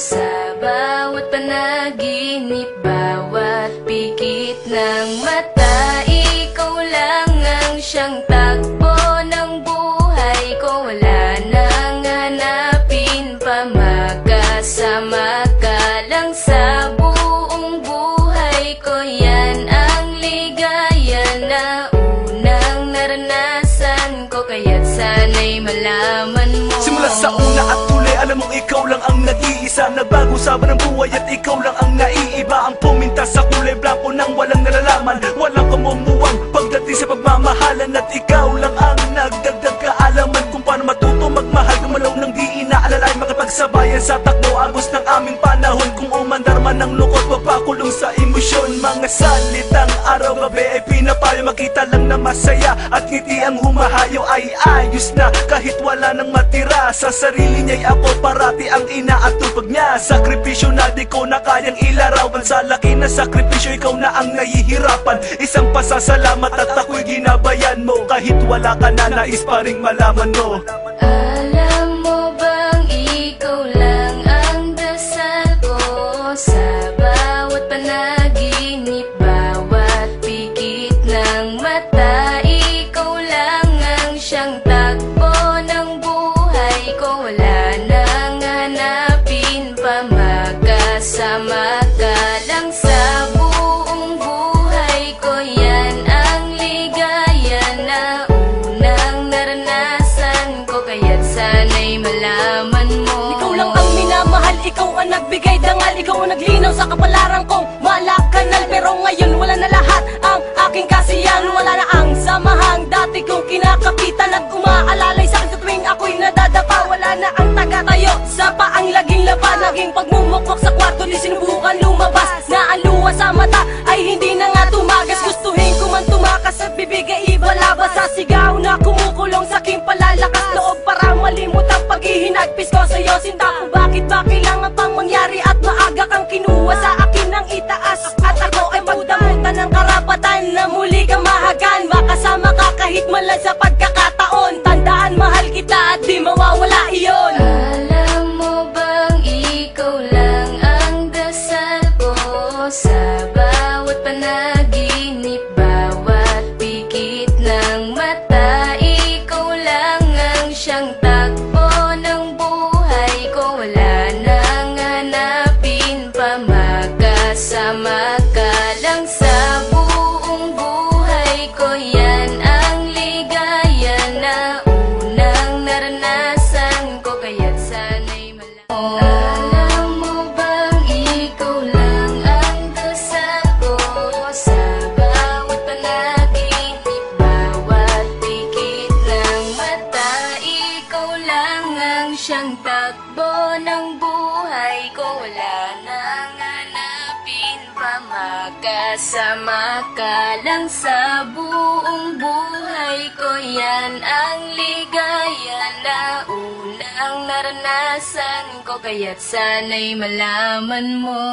sa bawat panaginip, bawat pikit ng mata. Ikaw lang ang siyang takbo ng buhay ko. Wala nang hanapin pa, makasama ka lang sa buong buhay ko. Yan ang ligaya na unang naranasan ko, kaya't sana'y malaman mo. Simula sa una at tuloy, alam mong ikaw lang ang nag-iisa. Nagbago sa ng buhay at ikaw lang ang naiiba. Ang puminta sa kulay blanco nang walang nalalaman, walang kamumuwang pagdating sa pagmamahalan. At ikaw lang ang nagdagdag kaalaman kung paano matuto magmahal, gumalaw ng di inaalalay, makipagsabayan sa takbo agos ng aming panahon. Kung umandar man ng lungkot, mapakulong sa emosyon. Mga salitang araw-gabi ay pinapayo, makita lang na masaya at ngiti ang humahayo. Ay ayos na kahit wala nang matira, sa sarili niya'y ako parati ang inaatupag niya. Sakripisyo na di ko na kayang ilarawan, sa laki na sakripisyo ikaw na ang nahihirapan. Isang pasasalamat at ako'y ginabayan mo, kahit wala ka na nais pa ring malaman mo. Alam mo bang ikaw lang ang dasal ko sa bawat panaginip, bawat pikit ng mata. Ikaw lang ang siyang takbo ng buhay ko. Wala nang hanapin pa, makasama ka lang sa buong buhay ko. Yan ang ligaya na unang naranasan ko, kaya't sana'y malaman mo. Ikaw lang ang minamahal, ikaw ang nagbigay dangal, ikaw ang naglinaw sa kapalaran kong malakanal. Pero ngayon wala na lahat ang aking kasiyahan, wala na ang samahang dati kong kinakapitan at umaalalay sa akin sa tuwing ako'y nadadapa. Wala na ang taga-tayo sa paang laging laban, naging pagmumukwak sa kwarto di sinubukan lumabas, na ang luha sa mata ay hindi na nga tumagas. Gustuhin ko man tumakas at bibigay ibalabas, sa sigaw na kumukulong sa aking palalakas loob para malimut ang paghihinagpis ko sa'yo. Sinta ko bakit ba kailangan pang mangyari at maaga kang kinuha sa akin ng itaas, at ako ay magdamutan ng karapatan na muli kang mahagan. Makasama ka kahit malan sa pagkakataon, tandaan mahal kita at di mawawala iyon. Alam mo bang ikaw lang ang dasal ko sa bawat panaginip, bawat pikit ng mata. Ikaw lang ang siyang takbo ng buhay ko. Wala nang hanapin pa, makasama ka lang sa buong buhay ko. Yan ang ligaya na unang naranasan ko, kaya't sana'y malaman mo. Alam mo bang ikaw lang ang dasal ko sa bawat panaginip, bawat pikit ng mata. Ikaw lang ang siyang takbo ng buhay ko. Wala nang hanapin pa, makasama ka lang sa buong buhay ko. Yan ang ligaya na unang naranasan ko, kaya't sana'y malaman mo.